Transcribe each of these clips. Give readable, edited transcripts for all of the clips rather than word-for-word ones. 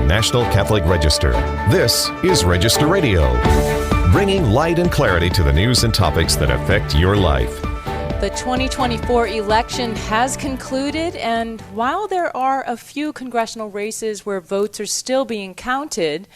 National Catholic Register. This is Register Radio, bringing light and clarity to the news and topics that affect your life. The 2024 election has concluded, and while there are a few congressional races where votes are still being counted,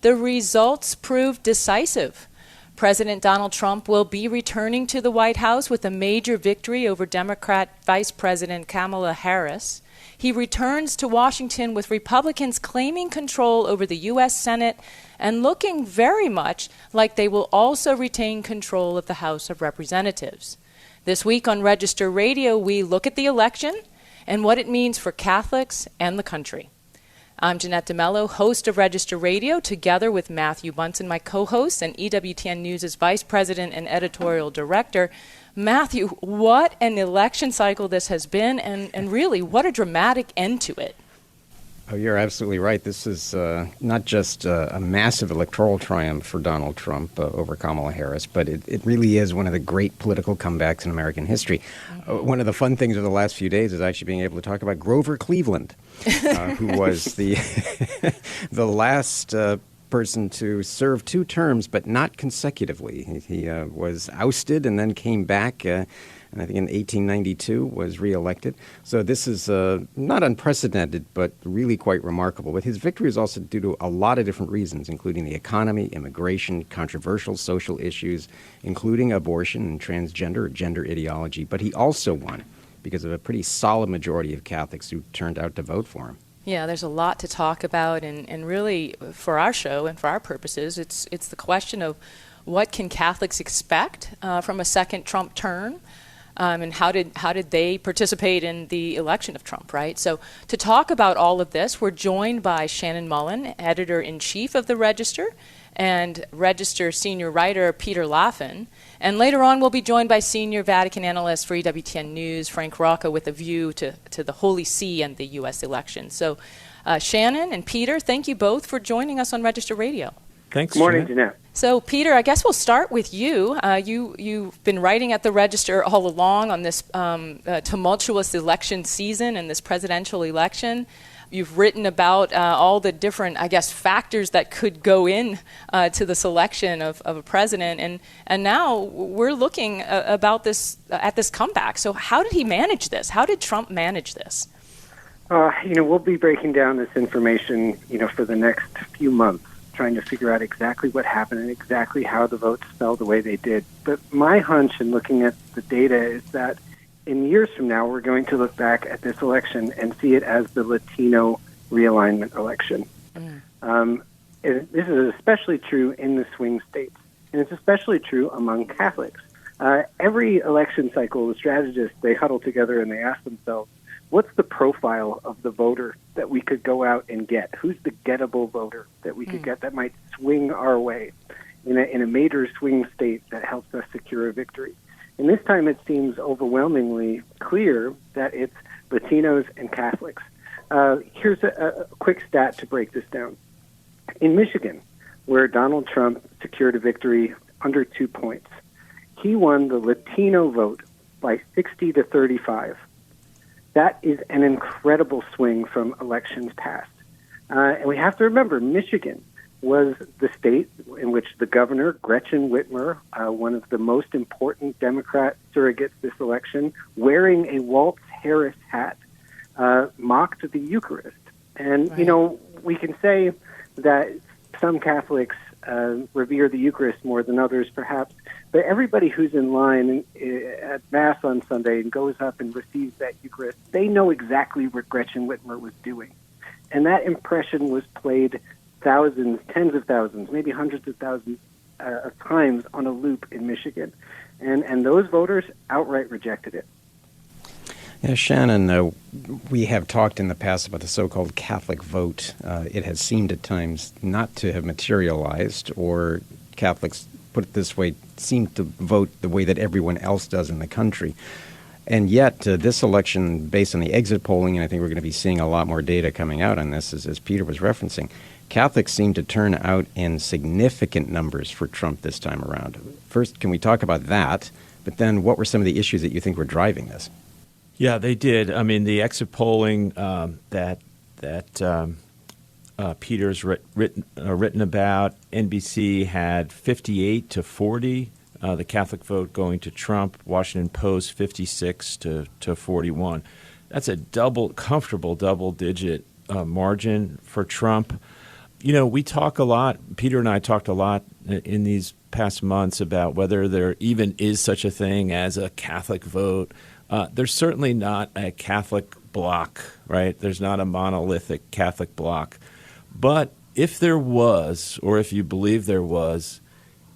the results proved decisive. President Donald Trump will be returning to the White House with a major victory over Democrat Vice President Kamala Harris. He returns to Washington with Republicans claiming control over the U.S. Senate and looking very much like they will also retain control of the House of Representatives. This week on Register Radio, we look at the election and what it means for Catholics and the country. I'm Jeanette DeMello, host of Register Radio, together with Matthew Bunson, my co-host, and EWTN News' Vice President and Editorial Director. Matthew, what an election cycle this has been, and really, what a dramatic end to it. Oh, you're absolutely right. This is not just a massive electoral triumph for Donald Trump over Kamala Harris, but it really is one of the great political comebacks in American history. One of the fun things of the last few days is actually being able to talk about Grover Cleveland, who was the the last person to serve 2 terms, but not consecutively. He was ousted and then came back. And I think in 1892 was reelected. So this is not unprecedented, but really quite remarkable. But his victory is also due to a lot of different reasons, including the economy, immigration, controversial social issues, including abortion and transgender or gender ideology. But he also won because of a pretty solid majority of Catholics who turned out to vote for him. Yeah, there's a lot to talk about, and really, for our show and for our purposes, it's the question of what can Catholics expect from a second Trump term? And how did they participate in the election of Trump, right? So to talk about all of this, we're joined by Shannon Mullen, editor-in-chief of the Register, and Register senior writer Peter Laffin. And later on, we'll be joined by senior Vatican analyst for EWTN News, Frank Rocca, with a view to the Holy See and the U.S. election. So Shannon and Peter, thank you both for joining us on Register Radio. Thanks, Good morning, Jeanette. So, Peter, I guess we'll start with you. You've been writing at the Register all along on this tumultuous election season and this presidential election. You've written about all the different, factors that could go in to the selection of a president. And now we're looking at this comeback. So how did he manage this? How did Trump manage this? We'll be breaking down this information, for the next few months, trying to figure out exactly what happened and exactly how the votes fell the way they did. But my hunch in looking at the data is that in years from now, we're going to look back at this election and see it as the Latino realignment election. This is especially true in the swing states, and it's especially true among Catholics. Every election cycle, the strategists, they huddle together and they ask themselves, what's the profile of the voter that we could go out and get? Who's the gettable voter that we could get that might swing our way in a major swing state that helps us secure a victory? And this time it seems overwhelmingly clear that it's Latinos and Catholics. Here's a quick stat to break this down. In Michigan, where Donald Trump secured a victory under 2 points, he won the Latino vote by 60 to 35. That is an incredible swing from elections past. And we have to remember, Michigan was the state in which the governor, Gretchen Whitmer, one of the most important Democrat surrogates this election, wearing a Waltz Harris hat, mocked the Eucharist. And, Right. We can say that some Catholics revere the Eucharist more than others, perhaps. But everybody who's in line at Mass on Sunday and goes up and receives that Eucharist, they know exactly what Gretchen Whitmer was doing. And that impression was played thousands, tens of thousands, maybe hundreds of thousands of times on a loop in Michigan. And those voters outright rejected it. Yeah, Shannon, we have talked in the past about the so-called Catholic vote. It has seemed at times not to have materialized, or Catholics, put it this way, seem to vote the way that everyone else does in the country. And yet, this election, based on the exit polling, and I think we're going to be seeing a lot more data coming out on this, as Peter was referencing, Catholics seem to turn out in significant numbers for Trump this time around. First, can we talk about that? But then what were some of the issues that you think were driving this? Yeah, they did. I mean, the exit polling that Peter's written about. NBC had 58 to 40, the Catholic vote going to Trump. Washington Post 56 to 41. That's a comfortable double-digit margin for Trump. We talk a lot, Peter and I talked a lot in these past months about whether there even is such a thing as a Catholic vote. There's certainly not a Catholic bloc, right? There's not a monolithic Catholic bloc. But if there was, or if you believe there was,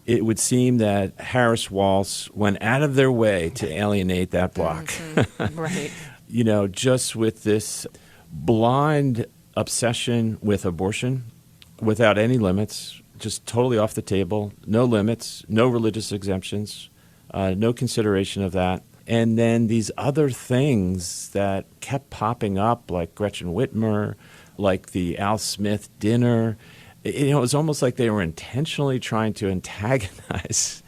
it would seem that Harris-Walsh went out of their way to alienate that bloc. Mm-hmm. Right. Just with this blind obsession with abortion without any limits, just totally off the table, no limits, no religious exemptions, no consideration of that. And then these other things that kept popping up, like Gretchen Whitmer, like the Al Smith dinner. It was almost like they were intentionally trying to antagonize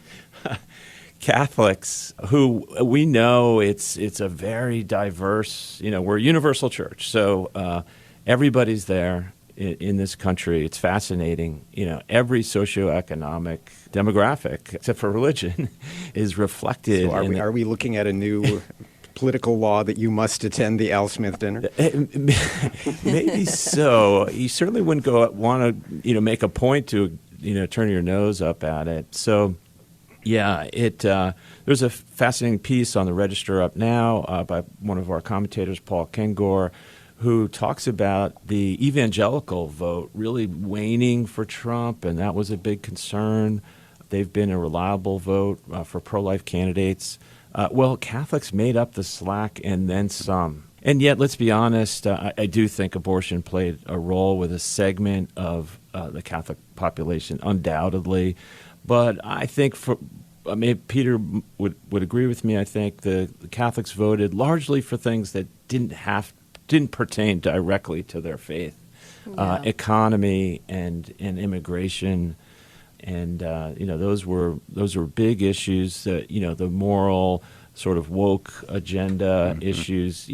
Catholics, who we know it's a very diverse, we're a universal church. So everybody's there in this country. It's fascinating. Every socioeconomic demographic, except for religion, is reflected. So are we looking at a new political law that you must attend the Al Smith dinner? Maybe so. You certainly wouldn't want to make a point to turn your nose up at it. So yeah, there's a fascinating piece on the Register up now by one of our commentators, Paul Kengor, who talks about the evangelical vote really waning for Trump, and that was a big concern. They've been a reliable vote for pro-life candidates. Well, Catholics made up the slack and then some. And yet, let's be honest, I do think abortion played a role with a segment of the Catholic population, undoubtedly. But I think Peter would agree with me. I think the Catholics voted largely for things that didn't pertain directly to their faith, economy and immigration. And those were big issues. The moral sort of woke agenda issues.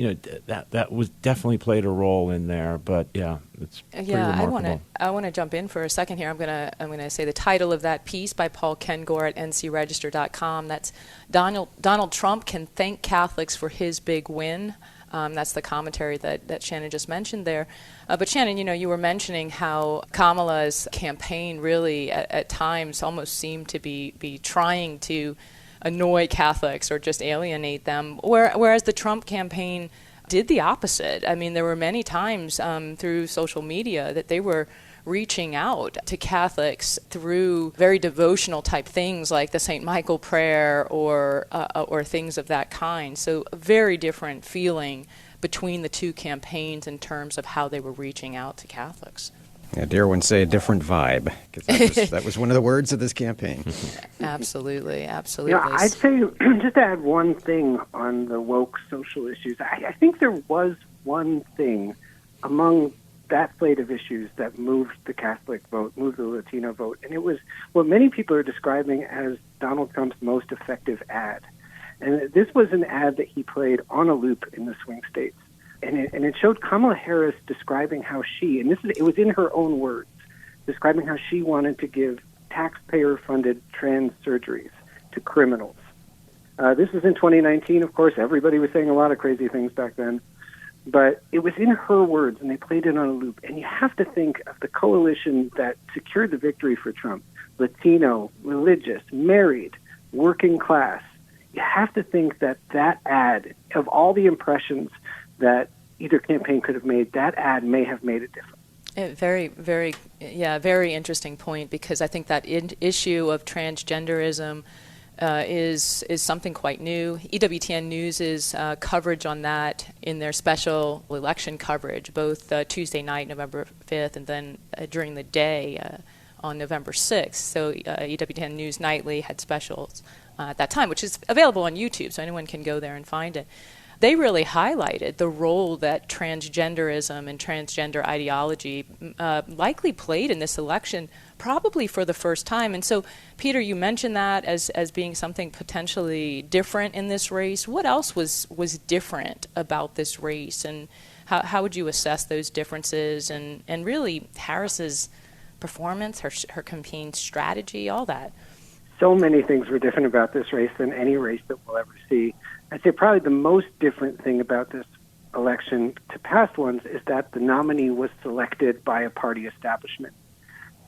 That was definitely played a role in there. But yeah, it's pretty remarkable. I want to jump in for a second here. I'm gonna say the title of that piece by Paul Kengor at ncregister.com. That's Donald Trump can thank Catholics for his big win. That's the commentary that Shannon just mentioned there. But Shannon, you were mentioning how Kamala's campaign really at times almost seemed to be trying to annoy Catholics or just alienate them, whereas the Trump campaign did the opposite. I mean, there were many times through social media that they were reaching out to Catholics through very devotional type things like the St. Michael prayer or things of that kind. So a very different feeling between the two campaigns in terms of how they were reaching out to Catholics. Yeah, dare one say a different vibe, because that was one of the words of this campaign. Absolutely. I'd say, just to add one thing on the woke social issues, I think there was one thing among that slate of issues that moved the Catholic vote, moved the Latino vote, and it was what many people are describing as Donald Trump's most effective ad. And this was an ad that he played on a loop in the swing states. And it showed Kamala Harris describing how it was in her own words, describing how she wanted to give taxpayer-funded trans surgeries to criminals. This was in 2019, of course. Everybody was saying a lot of crazy things back then. But it was in her words, and they played it on a loop. And you have to think of the coalition that secured the victory for Trump: Latino, religious, married, working class. You have to think that ad, of all the impressions that either campaign could have made, that ad may have made it different. Very interesting point, because I think that issue of transgenderism is something quite new. EWTN News' coverage on that in their special election coverage, both Tuesday night, November 5th, and then during the day on November 6th. So EWTN News Nightly had specials at that time, which is available on YouTube, so anyone can go there and find it. They really highlighted the role that transgenderism and transgender ideology likely played in this election, probably for the first time. And so, Peter, you mentioned that as being something potentially different in this race. What else was different about this race, and how would you assess those differences, and really Harris's performance, her campaign strategy, all that? So many things were different about this race than any race that we'll ever see. I'd say probably the most different thing about this election to past ones is that the nominee was selected by a party establishment.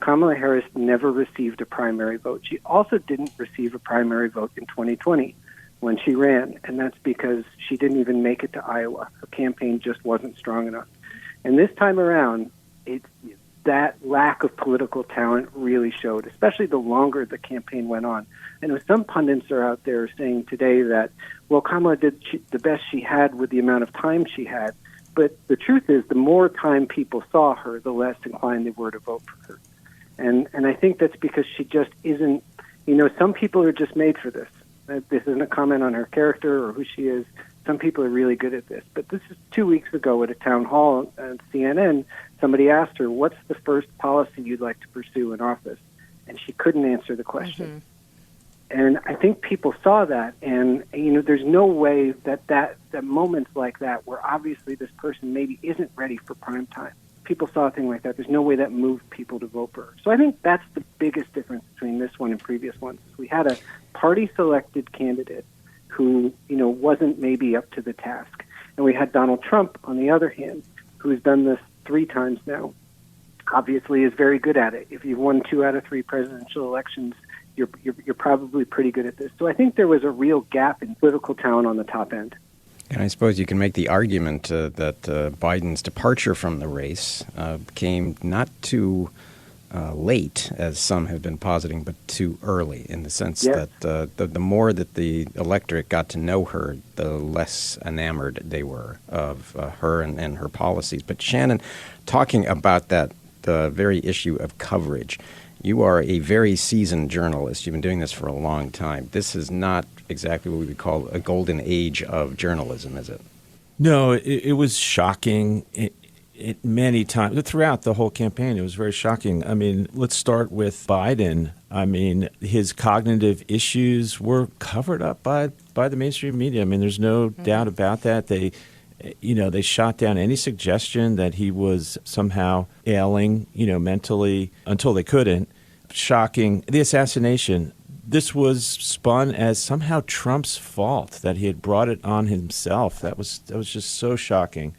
Kamala Harris never received a primary vote. She also didn't receive a primary vote in 2020 when she ran, and that's because she didn't even make it to Iowa. Her campaign just wasn't strong enough. And this time around, that lack of political talent really showed, especially the longer the campaign went on. I know some pundits are out there saying today that, well, Kamala did the best she had with the amount of time she had. But the truth is, the more time people saw her, the less inclined they were to vote for her. And I think that's because she just isn't, some people are just made for this. This isn't a comment on her character or who she is. Some people are really good at this. But this is 2 weeks ago at a town hall at CNN, somebody asked her, what's the first policy you'd like to pursue in office? And she couldn't answer the question. Mm-hmm. And I think people saw that, and there's no way that moments like that, where obviously this person maybe isn't ready for prime time, people saw a thing like that. There's no way that moved people to vote for her. So I think that's the biggest difference between this one and previous ones. We had a party-selected candidate who wasn't maybe up to the task, and we had Donald Trump on the other hand, who's done this 3 times now. Obviously, is very good at it. If you've won 2 out of 3 presidential elections, you're probably pretty good at this. So I think there was a real gap in political talent on the top end. And I suppose you can make the argument that Biden's departure from the race came not too late, as some have been positing, but too early, in the sense that the more that the electorate got to know her, the less enamored they were of her and her policies. But Shannon, talking about that, the very issue of coverage, you are a very seasoned journalist. You've been doing this for a long time. This is not exactly what we would call a golden age of journalism, is it? No, it was shocking. It many times throughout the whole campaign, it was very shocking. I mean, let's start with Biden. I mean, his cognitive issues were covered up by the mainstream media. I mean, there's no doubt about that. They shot down any suggestion that he was somehow ailing, mentally, until they couldn't. Shocking. The assassination. This was spun as somehow Trump's fault, that he had brought it on himself. That was just so shocking.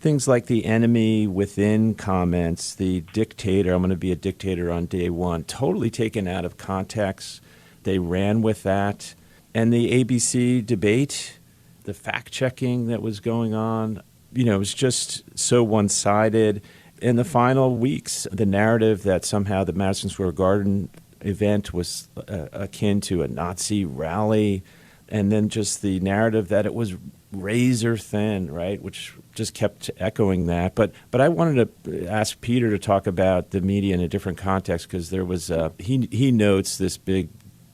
Things like the enemy within comments, the dictator, I'm going to be a dictator on day one, totally taken out of context. They ran with that. And the ABC debate, the fact-checking that was going on, it was just so one-sided. In the final weeks, the narrative that somehow the Madison Square Garden event was akin to a Nazi rally, and then just the narrative that it was razor thin, right, which just kept echoing that. But I wanted to ask Peter to talk about the media in a different context, because there was he notes this big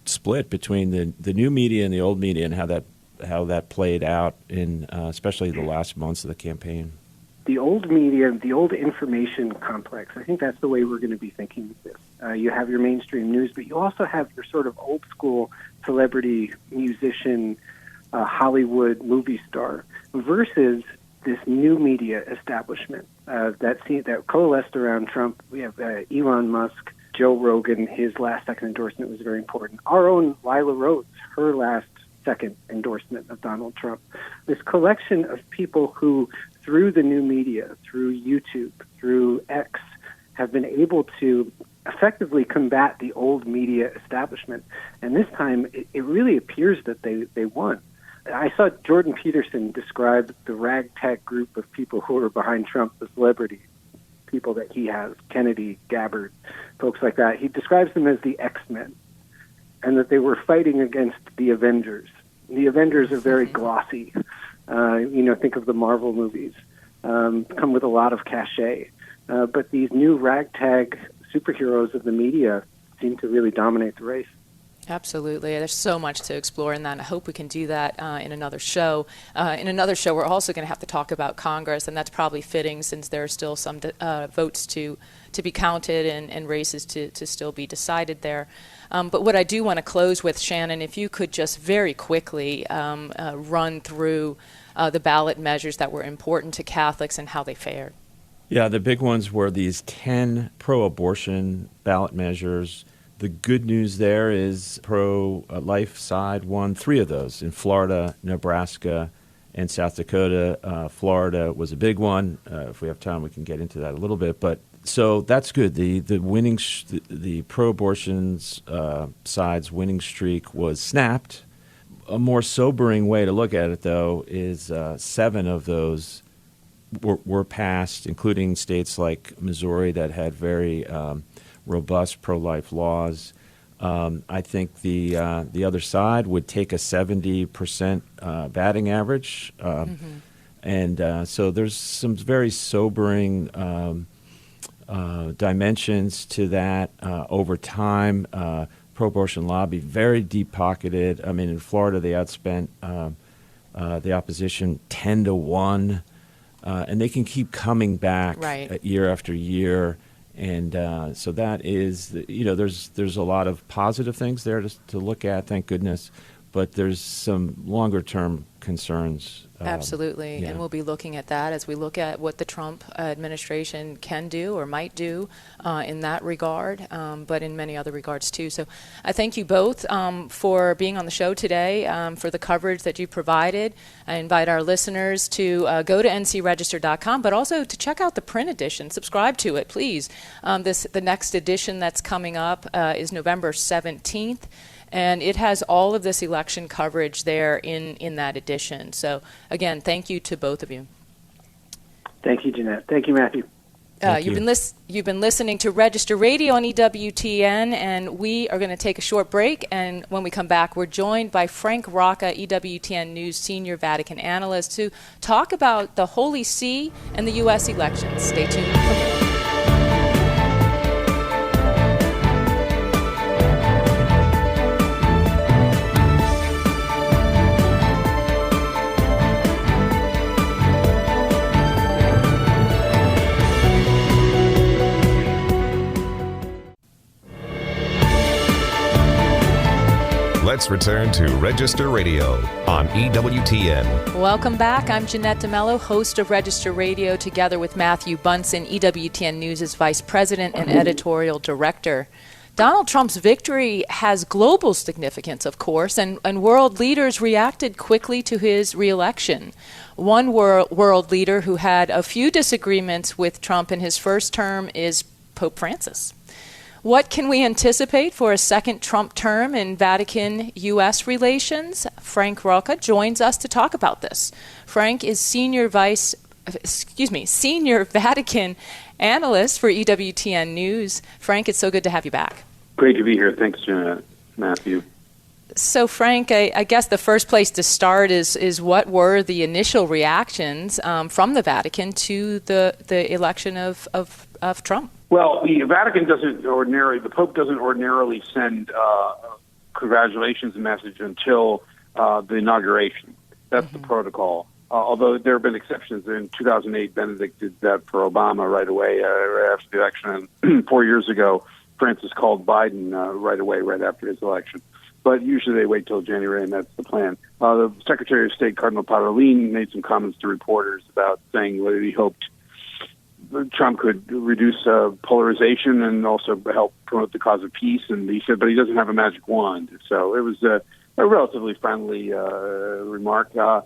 split between the new media and the old media, and how that played out in especially the last months of the campaign. The old media, the old information complex, I think that's the way we're going to be thinking of this. You have your mainstream news, but you also have your sort of old school celebrity, musician, Hollywood movie star, versus this new media establishment that coalesced around Trump. We have Elon Musk, Joe Rogan. His last second endorsement was very important. Our own Lila Rhodes, her last second endorsement of Donald Trump. This collection of people who, through the new media, through YouTube, through X, have been able to effectively combat the old media establishment. And this time, it really appears that they won. I saw Jordan Peterson describe the ragtag group of people who are behind Trump, the celebrity people that he has, Kennedy, Gabbard, folks like that. He describes them as the X-Men, and that they were fighting against the Avengers. The Avengers are very glossy. Think of the Marvel movies, come with a lot of cachet. But these new ragtag superheroes of the media seem to really dominate the race. Absolutely. There's so much to explore in that. I hope we can do that in another show. We're also going to have to talk about Congress, and that's probably fitting since there are still some votes to be counted and races to still be decided there. But what I do want to close with, Shannon, if you could just very quickly run through the ballot measures that were important to Catholics and how they fared. Yeah, the big ones were these 10 pro-abortion ballot measures. The good news there is pro-life side won 3 of those in Florida, Nebraska, and South Dakota. Florida was a big one. If we have time, we can get into that a little bit. But so that's good. The pro-abortions side's winning streak was snapped. A more sobering way to look at it, though, is 7 of those were passed, including states like Missouri that had very robust pro-life laws. I think the other side would take a 70% batting average, and so there's some very sobering dimensions to that over time. Pro-abortion lobby very deep-pocketed. I mean, in Florida, they outspent the opposition 10-1, and they can keep coming back year after year. And so that is, there's a lot of positive things there to look at, thank goodness, but there's some longer-term concerns. Absolutely, yeah. And we'll be looking at that as we look at what the Trump administration can do or might do in that regard, but in many other regards too. So I thank you both for being on the show today, for the coverage that you provided. I invite our listeners to go to ncregister.com, but also to check out the print edition. Subscribe to it, please. The next edition that's coming up is November 17th. And it has all of this election coverage there in that edition. So, again, thank you to both of you. Thank you, Jeanette. Thank you, Matthew. You've been listening to Register Radio on EWTN, and we are going to take a short break. And when we come back, we're joined by Frank Rocca, EWTN News Senior Vatican Analyst, to talk about the Holy See and the U.S. elections. Stay tuned for more. Let's return to Register Radio on EWTN. Welcome back. I'm Jeanette DeMello, host of Register Radio, together with Matthew Bunson, EWTN News' Vice President and Editorial Director. Donald Trump's victory has global significance, of course, and world leaders reacted quickly to his reelection. One world leader who had a few disagreements with Trump in his first term is Pope Francis. What can we anticipate for a second Trump term in Vatican-U.S. relations? Frank Rocca joins us to talk about this. Frank is senior Vatican analyst for EWTN News. Frank, it's so good to have you back. Great to be here. Thanks, Matthew. So, Frank, I guess the first place to start is what were the initial reactions from the Vatican to the election of Trump? Well, the Pope doesn't ordinarily send congratulations message until the inauguration. That's the protocol. Although there have been exceptions. In 2008, Benedict did that for Obama right away after the election. And 4 years ago, Francis called Biden right away, right after his election. But usually they wait till January, and that's the plan. The Secretary of State, Cardinal Parolin, made some comments to reporters about saying whether he hoped Trump could reduce polarization and also help promote the cause of peace. And he said, but he doesn't have a magic wand. So it was a relatively friendly remark. I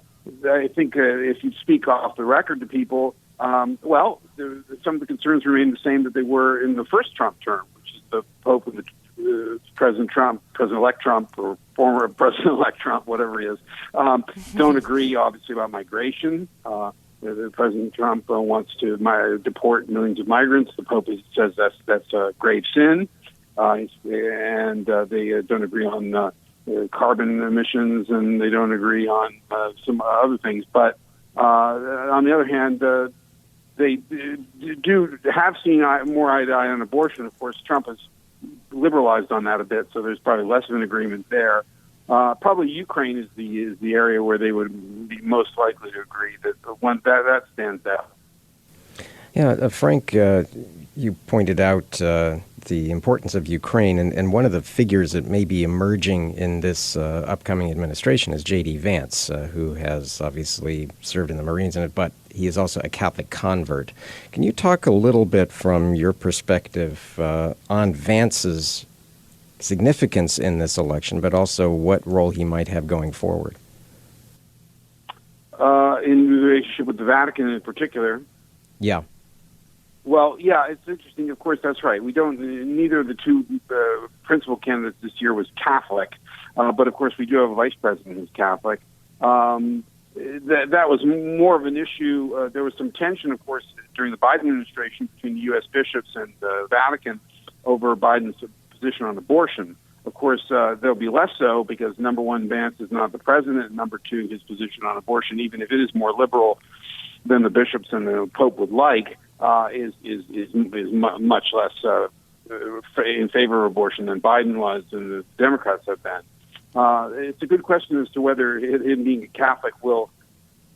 think if you speak off the record to people, some of the concerns remain the same that they were in the first Trump term, which is the Pope and the President-elect Trump, or former President-elect Trump, whatever he is, don't agree, obviously, about migration. President Trump wants to deport millions of migrants. The Pope says that's a grave sin, and they don't agree on carbon emissions, and they don't agree on some other things. But on the other hand, they do have seen more eye to eye on abortion. Of course, Trump has liberalized on that a bit, so there's probably less of an agreement there. Probably Ukraine is the area where they would be most likely to agree that that stands out. Yeah, Frank, you pointed out the importance of Ukraine, and one of the figures that may be emerging in this upcoming administration is J.D. Vance, who has obviously served in the Marines, but he is also a Catholic convert. Can you talk a little bit from your perspective on Vance's significance in this election, but also what role he might have going forward? In relationship with the Vatican in particular? Yeah. Well, yeah, it's interesting. Of course, that's right. Neither of the two principal candidates this year was Catholic, but of course we do have a vice president who's Catholic. That was more of an issue. There was some tension, of course, during the Biden administration between the U.S. bishops and the Vatican over Biden's position on abortion. Of course, there'll be less so because, number one, Vance is not the president, and number two, his position on abortion, even if it is more liberal than the bishops and the Pope would like, is much less in favor of abortion than Biden was and the Democrats have been. It's a good question as to whether him being a Catholic will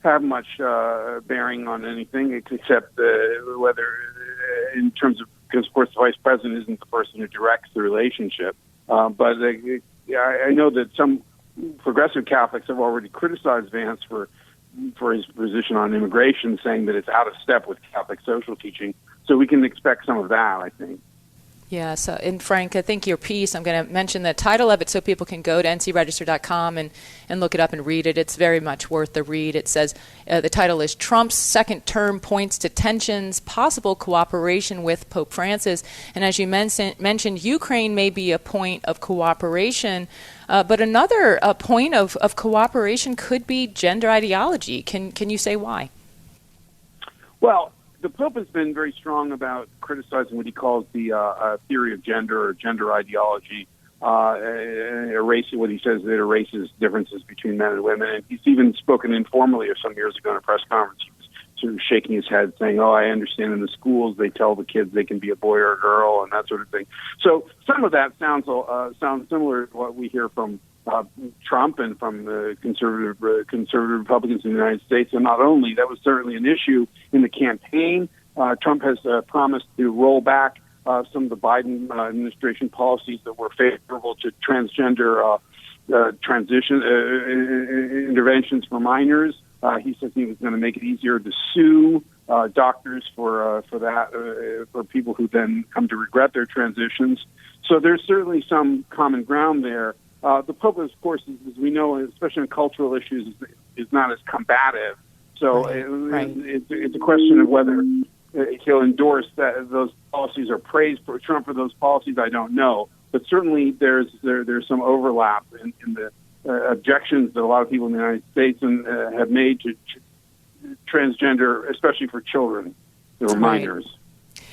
have much bearing on anything, except whether, in terms of, because of course the vice president isn't the person who directs the relationship. But I know that some progressive Catholics have already criticized Vance for his position on immigration, saying that it's out of step with Catholic social teaching. So we can expect some of that, I think. Yeah, so, and Frank, I think your piece, I'm going to mention the title of it so people can go to ncregister.com and look it up and read it. It's very much worth the read. It says, the title is Trump's Second Term Points to Tensions, Possible Cooperation with Pope Francis. And as you mentioned, Ukraine may be a point of cooperation, but another point of cooperation could be gender ideology. Can you say why? Well, the Pope has been very strong about criticizing what he calls the theory of gender or gender ideology, erasing what he says that erases differences between men and women. And he's even spoken informally some years ago in a press conference. He was sort of shaking his head saying, I understand in the schools they tell the kids they can be a boy or a girl and that sort of thing. So some of that sounds similar to what we hear from Trump and from the conservative Republicans in the United States. And not only, that was certainly an issue in the campaign. Trump has promised to roll back some of the Biden administration policies that were favorable to transgender transition interventions for minors. He says he was going to make it easier to sue doctors for people who then come to regret their transitions. So there's certainly some common ground there. The Pope, of course, as we know, especially on cultural issues, is not as combative. So it's a question of whether he'll endorse those policies or praise Trump for those policies. I don't know, but certainly there's some overlap in the objections that a lot of people in the United States have made to transgender, especially for children or minors.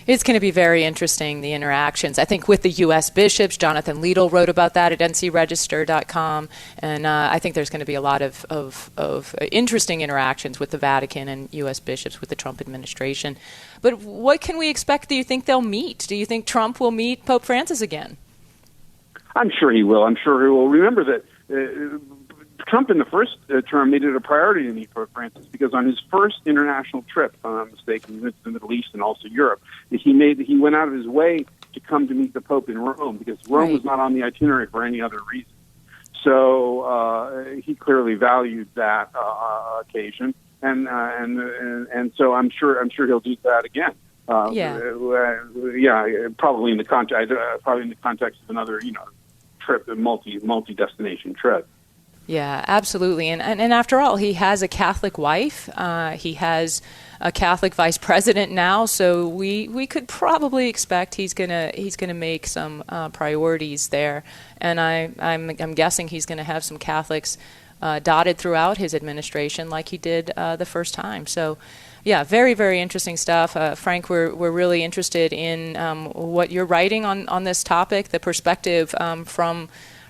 It's going to be very interesting, the interactions. I think with the U.S. bishops, Jonathan Liedl wrote about that at ncregister.com, and I think there's going to be a lot of interesting interactions with the Vatican and U.S. bishops with the Trump administration. But what can we expect? Do you think they'll meet? Do you think Trump will meet Pope Francis again? I'm sure he will. I'm sure he will. Remember that Trump in the first term made it a priority to meet Pope Francis because on his first international trip, if I'm not mistaken, to the Middle East and also Europe, he went out of his way to come to meet the Pope in Rome because Rome was not on the itinerary for any other reason. So he clearly valued that occasion, and so I'm sure he'll do that again. Probably in the context of another trip, a multi-destination trip. Yeah, absolutely. And after all, he has a Catholic wife. He has a Catholic vice president now, so we could probably expect he's gonna make some priorities there. And I'm guessing he's going to have some Catholics dotted throughout his administration, like he did the first time. So, yeah, very, very interesting stuff. Frank, we're really interested in what you're writing on this topic. The perspective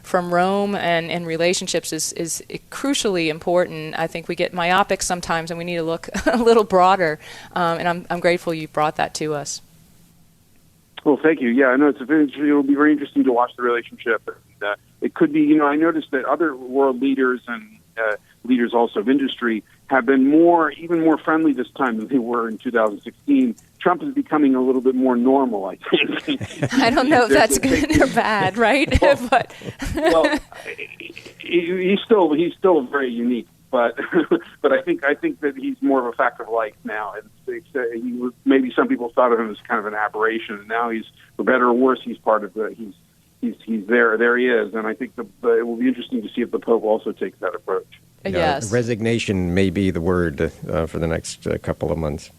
from Rome and relationships is crucially important. I think we get myopic sometimes, and we need to look a little broader. And I'm grateful you brought that to us. Well, thank you. Yeah, I know it'll be very interesting to watch the relationship. And, it could be, I noticed that other world leaders and leaders also of industry have been even more friendly this time than they were in 2016. Trump is becoming a little bit more normal, I think. I don't know if that's good or bad, right? Well, he's still very unique, but I think that he's more of a fact of life now. And maybe some people thought of him as kind of an aberration, and now he's, for better or worse, he's part of he's there. There he is, and I think it will be interesting to see if the Pope also takes that approach. Yes. Resignation may be the word for the next couple of months.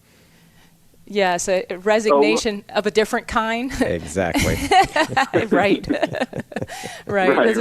Yes, a resignation of a different kind. Exactly. Right. Right. Right.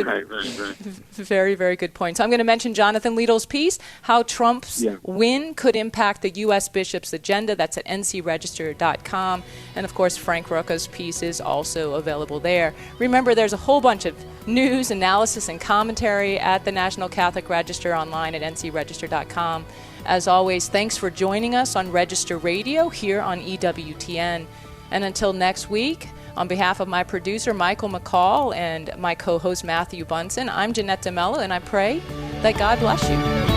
Very, very good point. So I'm going to mention Jonathan Little's piece, How Trump's Win Could Impact the U.S. Bishop's Agenda. That's at ncregister.com. And, of course, Frank Rocca's piece is also available there. Remember, there's a whole bunch of news, analysis, and commentary at the National Catholic Register online at ncregister.com. As always, thanks for joining us on Register Radio here on EWTN. And until next week, on behalf of my producer, Michael McCall, and my co-host, Matthew Bunson, I'm Jeanette DeMello, and I pray that God bless you.